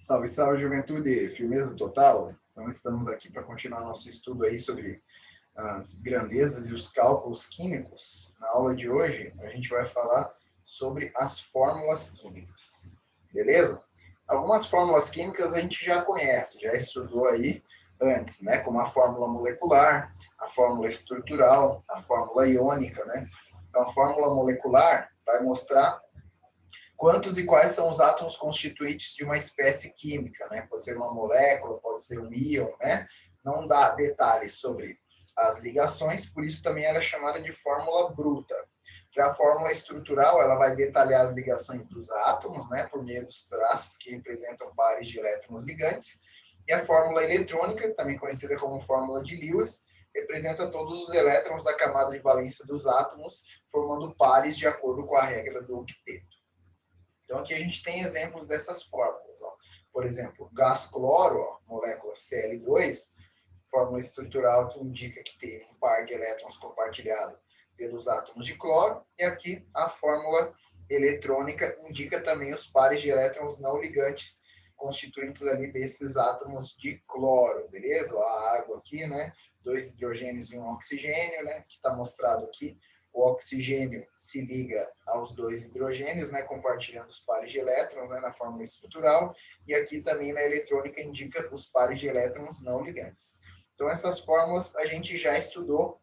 Salve, salve, juventude! Firmeza total? Então, estamos aqui para continuar nosso estudo aí sobre as grandezas e os cálculos químicos. Na aula de hoje, a gente vai falar sobre as fórmulas químicas, beleza? Algumas fórmulas químicas a gente já conhece, já estudou aí antes, né? Como a fórmula molecular, a fórmula estrutural, a fórmula iônica, né? Então, a fórmula molecular vai mostrar quantos e quais são os átomos constituintes de uma espécie química, né? Pode ser uma molécula, pode ser um íon, né? Não dá detalhes sobre as ligações, por isso também ela é chamada de fórmula bruta. Já a fórmula estrutural, ela vai detalhar as ligações dos átomos, né? Por meio dos traços que representam pares de elétrons ligantes. E a fórmula eletrônica, também conhecida como fórmula de Lewis, representa todos os elétrons da camada de valência dos átomos, formando pares de acordo com a regra do octeto. Então, aqui a gente tem exemplos dessas fórmulas. Ó. Por exemplo, gás cloro, ó, molécula Cl2, fórmula estrutural que indica que tem um par de elétrons compartilhado pelos átomos de cloro. E aqui a fórmula eletrônica indica também os pares de elétrons não ligantes constituintes ali desses átomos de cloro, beleza? Ó, a água aqui, né? 2 hidrogênios e um oxigênio, né? Que está mostrado aqui. O oxigênio se liga aos 2 hidrogênios, né, compartilhando os pares de elétrons, né, na fórmula estrutural, e aqui também na eletrônica indica os pares de elétrons não ligantes. Então, essas fórmulas a gente já estudou,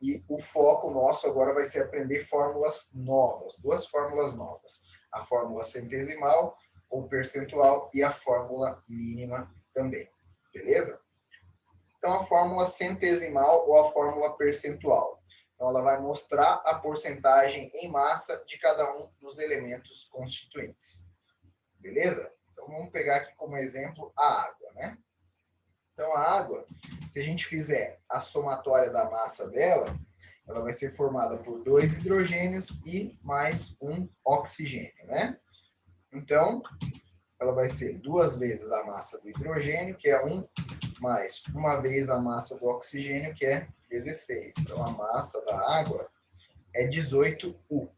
e o foco nosso agora vai ser aprender fórmulas novas, 2 fórmulas novas. A fórmula centesimal, ou percentual, e a fórmula mínima também, beleza? Então, a fórmula centesimal ou a fórmula percentual. Então, ela vai mostrar a porcentagem em massa de cada um dos elementos constituintes. Beleza? Então, vamos pegar aqui como exemplo a água, né? Então, a água, se a gente fizer a somatória da massa dela, ela vai ser formada por 2 hidrogênios e mais um oxigênio, né? Então, ela vai ser 2 vezes a massa do hidrogênio, que é 1, mais 1 vez a massa do oxigênio, que é 16. Então, a massa da água é 18U.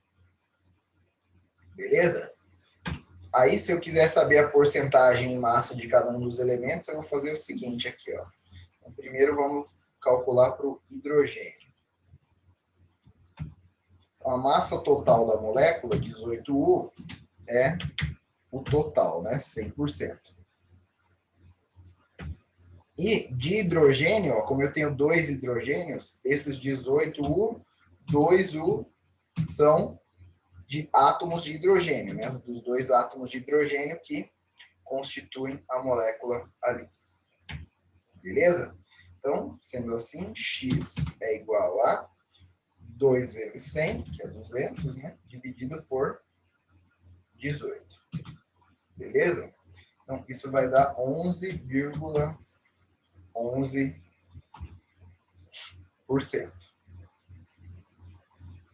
Beleza? Aí, se eu quiser saber a porcentagem em massa de cada um dos elementos, eu vou fazer o seguinte aqui, ó. Então, primeiro, vamos calcular para o hidrogênio. Então, a massa total da molécula, 18U, é o total, né? 100%. E de hidrogênio, ó, como eu tenho 2 hidrogênios, esses 18U, 2U são de átomos de hidrogênio, né? Dos 2 átomos de hidrogênio que constituem a molécula ali. Beleza? Então, sendo assim, X é igual a 2 vezes 100, que é 200, né? Dividido por 18. Beleza? Então, isso vai dar 11,11%.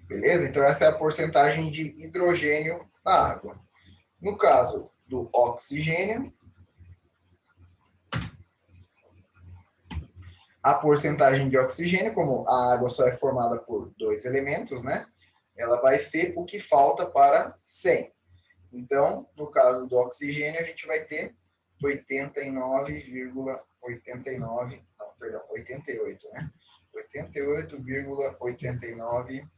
Beleza? Então, essa é a porcentagem de hidrogênio na água. No caso do oxigênio, a porcentagem de oxigênio, como a água só é formada por 2 elementos, né? Ela vai ser o que falta para 100. Então, no caso do oxigênio, a gente vai ter 88,89, não, perdão, 88, né? 88,89%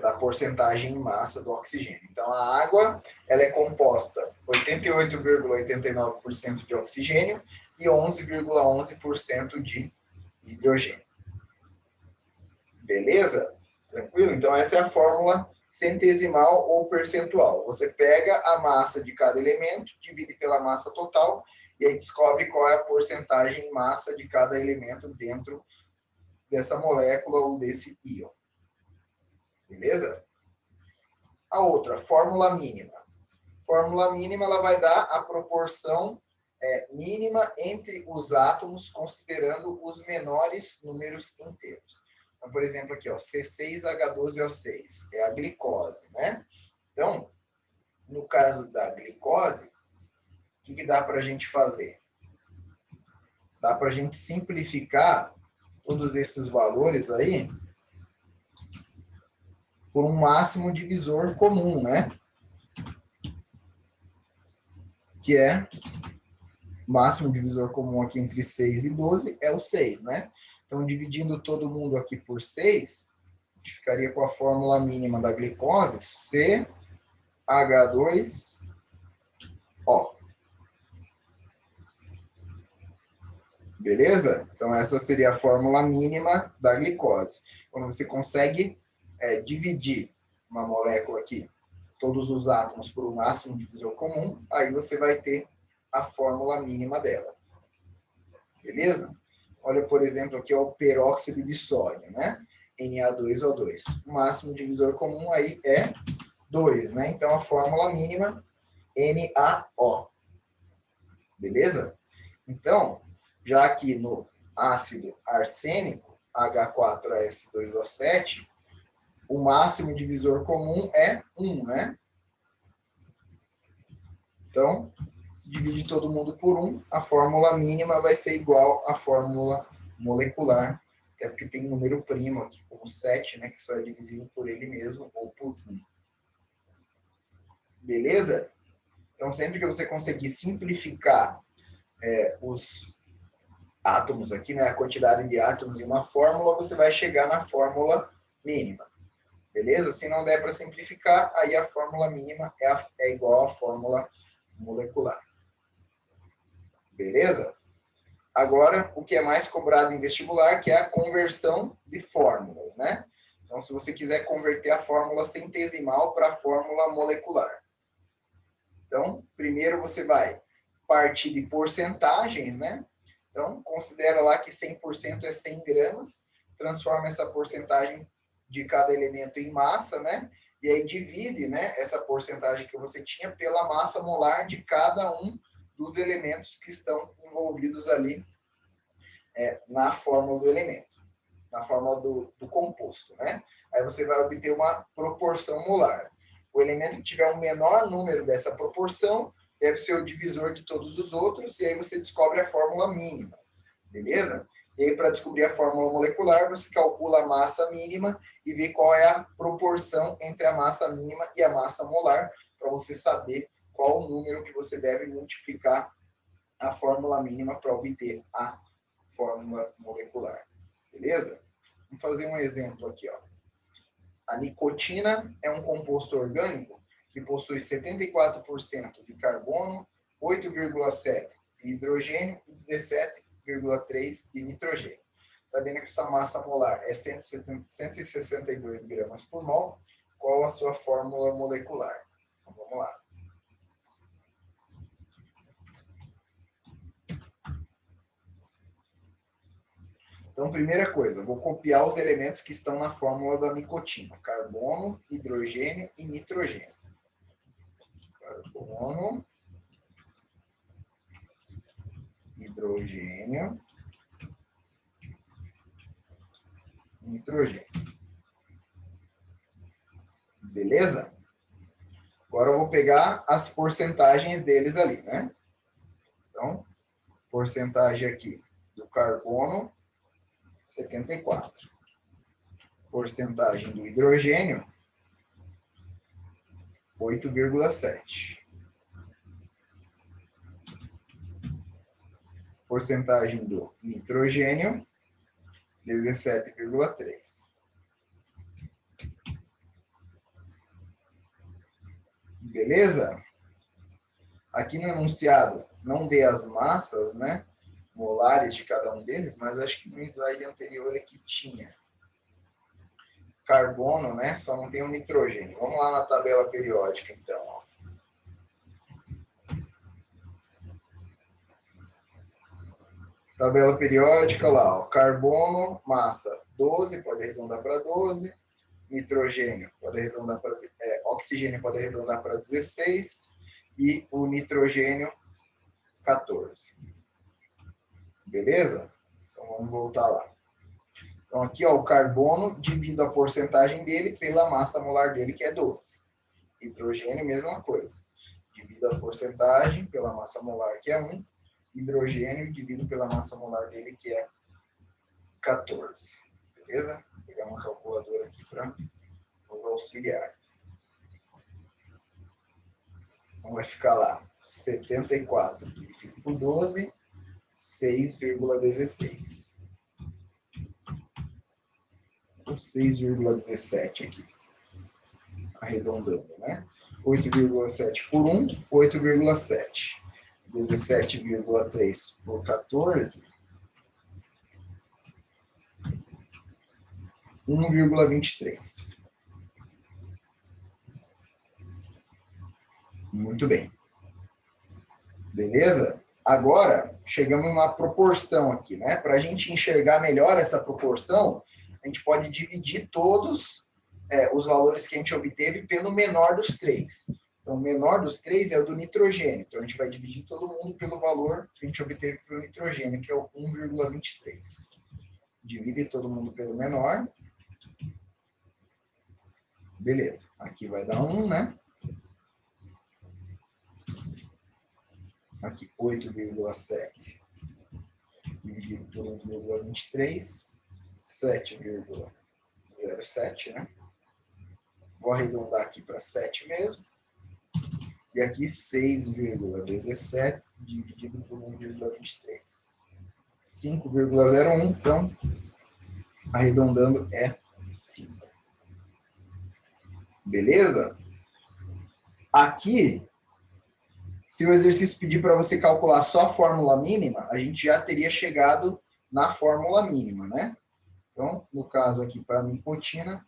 da porcentagem em massa do oxigênio. Então, a água ela é composta 88,89% de oxigênio e 11,11% de hidrogênio. Beleza? Tranquilo? Então, essa é a fórmula centesimal ou percentual. Você pega a massa de cada elemento, divide pela massa total, e aí descobre qual é a porcentagem em massa de cada elemento dentro dessa molécula ou desse íon. Beleza? A outra, fórmula mínima. Fórmula mínima, ela vai dar a proporção mínima entre os átomos, considerando os menores números inteiros. Então, por exemplo, aqui, ó, C6H12O6, é a glicose, né? Então, no caso da glicose, o que dá para a gente fazer? Dá para a gente simplificar todos esses valores aí por um máximo divisor comum, né? Que é máximo divisor comum aqui entre 6 e 12 é o 6, né? Então, dividindo todo mundo aqui por 6, a gente ficaria com a fórmula mínima da glicose, CH2O. Beleza? Então, essa seria a fórmula mínima da glicose. Quando você consegue dividir uma molécula aqui, todos os átomos por um máximo divisor comum, aí você vai ter a fórmula mínima dela. Beleza? Olha, por exemplo, aqui é o peróxido de sódio, né? Na2O2. O máximo divisor comum aí é 2, né? Então, a fórmula mínima, NaO. Beleza? Então, já aqui no ácido arsênico, H4S2O7, o máximo divisor comum é 1, né? Então, se divide todo mundo por 1, a fórmula mínima vai ser igual à fórmula molecular, que é porque tem um número primo aqui, como 7, né, que só é divisível por ele mesmo, ou por 1. Beleza? Então, sempre que você conseguir simplificar os átomos aqui, né, a quantidade de átomos em uma fórmula, você vai chegar na fórmula mínima. Beleza? Se não der para simplificar, aí a fórmula mínima é igual à fórmula molecular. Beleza? Agora, o que é mais cobrado em vestibular, que é a conversão de fórmulas, né? Então, se você quiser converter a fórmula centesimal para a fórmula molecular. Então, primeiro você vai partir de porcentagens, né? Então, considera lá que 100% é 100 gramas, transforma essa porcentagem de cada elemento em massa, né? E aí divide, né, essa porcentagem que você tinha pela massa molar de cada um dos elementos que estão envolvidos ali na fórmula do elemento, na fórmula do composto, né? Aí você vai obter uma proporção molar. O elemento que tiver um menor número dessa proporção deve ser o divisor de todos os outros, e aí você descobre a fórmula mínima, beleza? E aí, para descobrir a fórmula molecular, você calcula a massa mínima e vê qual é a proporção entre a massa mínima e a massa molar, para você saber qual o número que você deve multiplicar a fórmula mínima para obter a fórmula molecular. Beleza? Vamos fazer um exemplo aqui, ó. A nicotina é um composto orgânico que possui 74% de carbono, 8,7% de hidrogênio e 17,3% de nitrogênio. Sabendo que sua massa molar é 162 gramas por mol, qual a sua fórmula molecular? Então, vamos lá. Então, primeira coisa, vou copiar os elementos que estão na fórmula da nicotina. Carbono, hidrogênio e nitrogênio. Carbono, hidrogênio, nitrogênio. Beleza? Agora eu vou pegar as porcentagens deles ali, né? Então, porcentagem aqui do carbono, 74. Porcentagem do hidrogênio, 8,7. Porcentagem do nitrogênio, 17,3. Beleza? Aqui no enunciado não dê as massas, né, molares de cada um deles, mas acho que no slide anterior aqui tinha. Carbono, né, só não tem o nitrogênio. Vamos lá na tabela periódica, então. Ó. Tabela periódica lá, ó, carbono, massa 12, pode arredondar para 12. Nitrogênio, pode arredondar para... oxigênio pode arredondar para 16. E o nitrogênio, 14. Beleza? Então, vamos voltar lá. Então, aqui, ó, o carbono, divido a porcentagem dele pela massa molar dele, que é 12. Hidrogênio, mesma coisa. Divido a porcentagem pela massa molar, que é 1. Hidrogênio, divido pela massa molar dele, que é 14. Beleza? Vou pegar uma calculadora aqui para nos auxiliar. Então, vai ficar lá 74 dividido por 12, 6,16. Ou 6,17 aqui. Arredondando, né? 8,7 por 1, 8,7. 17,3 por 14, 1,23. Muito bem. Beleza? Agora, chegamos numa proporção aqui, né? Para a gente enxergar melhor essa proporção, a gente pode dividir todos os valores que a gente obteve pelo menor dos três. Então, o menor dos três é o do nitrogênio. Então, a gente vai dividir todo mundo pelo valor que a gente obteve pelo nitrogênio, que é o 1,23. Divide todo mundo pelo menor. Beleza. Aqui vai dar 1, né? Aqui, 8,7 dividido por 1,23, 7,07, né? Vou arredondar aqui para 7 mesmo. E aqui 6,17 dividido por 1,23. 5,01, então, arredondando é 5. Beleza? Aqui, se o exercício pedir para você calcular só a fórmula mínima, a gente já teria chegado na fórmula mínima, né? Então, no caso aqui, para a nicotina,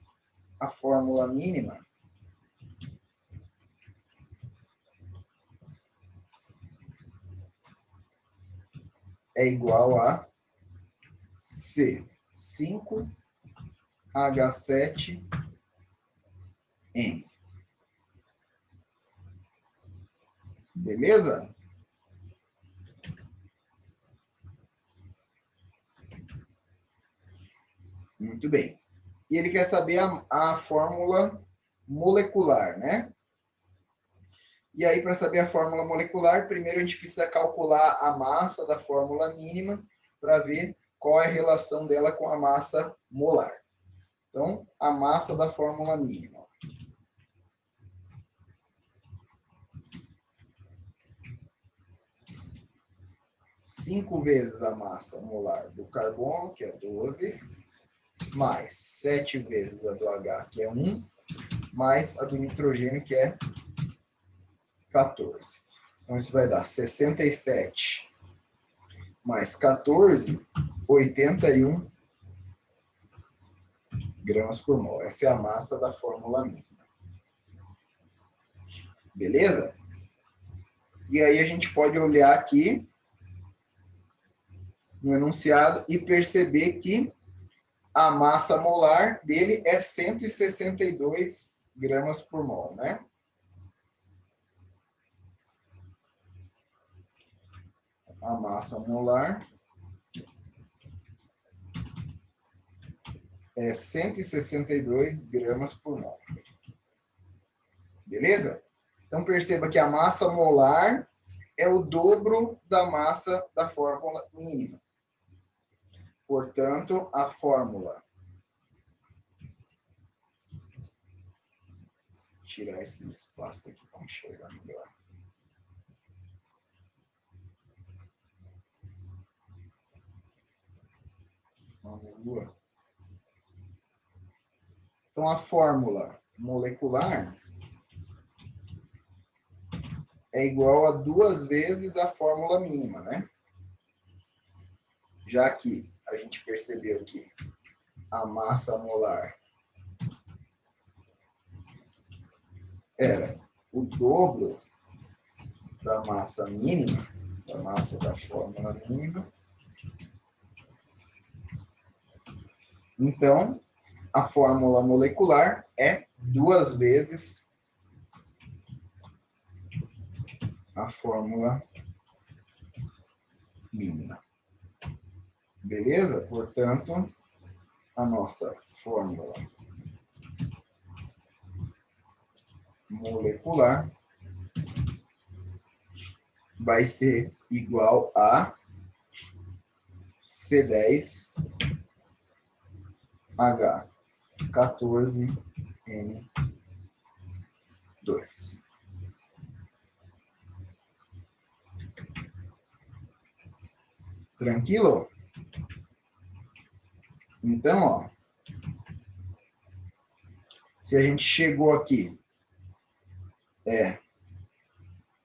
a fórmula mínima é igual a C5H7N. Beleza? Muito bem. E ele quer saber a fórmula molecular, né? E aí, para saber a fórmula molecular, primeiro a gente precisa calcular a massa da fórmula mínima para ver qual é a relação dela com a massa molar. Então, a massa da fórmula mínima. 5 vezes a massa molar do carbono, que é 12, mais 7 vezes a do H, que é 1, mais a do nitrogênio, que é 14. Então, isso vai dar 67 mais 14, 81 gramas por mol. Essa é a massa da fórmula mínima. Beleza? E aí a gente pode olhar aqui no enunciado e perceber que a massa molar dele é 162 gramas por mol, né? A massa molar é 162 gramas por mol. Beleza? Então, perceba que a massa molar é o dobro da massa da fórmula mínima. Portanto, a fórmula... Vou tirar esse espaço aqui para enxergar melhor. Então, a fórmula molecular é igual a 2 vezes a fórmula mínima, né? Já que a gente percebeu que a massa molar era o dobro da massa mínima, da massa da fórmula mínima. Então, a fórmula molecular é 2 vezes a fórmula mínima. Beleza? Portanto, a nossa fórmula molecular vai ser igual a C10H14 N2. Tranquilo? Então, ó, se a gente chegou aqui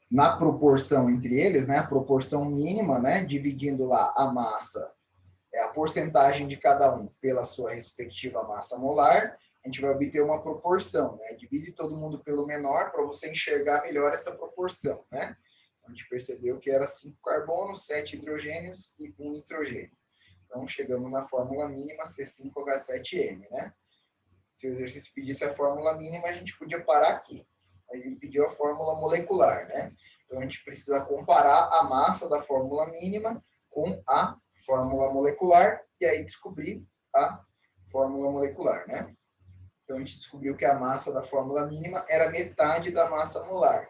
na proporção entre eles, né, a proporção mínima, né, dividindo lá a massa, a porcentagem de cada um pela sua respectiva massa molar, a gente vai obter uma proporção, né? Divide todo mundo pelo menor para você enxergar melhor essa proporção, né? A gente percebeu que era 5 carbonos, 7 hidrogênios e 1 nitrogênio. Então, chegamos na fórmula mínima C5H7N, né? Se o exercício pedisse a fórmula mínima, a gente podia parar aqui. Mas ele pediu a fórmula molecular, né? Então, a gente precisa comparar a massa da fórmula mínima com a fórmula molecular e aí descobrir a fórmula molecular, né? Então, a gente descobriu que a massa da fórmula mínima era metade da massa molar.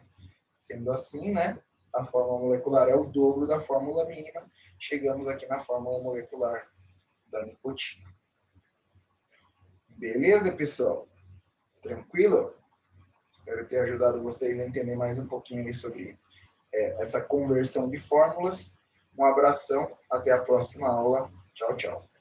Sendo assim, né? A fórmula molecular é o dobro da fórmula mínima. Chegamos aqui na fórmula molecular da nicotina. Beleza, pessoal? Tranquilo? Espero ter ajudado vocês a entender mais um pouquinho aí sobre essa conversão de fórmulas. Um abração, até a próxima aula. Tchau, tchau.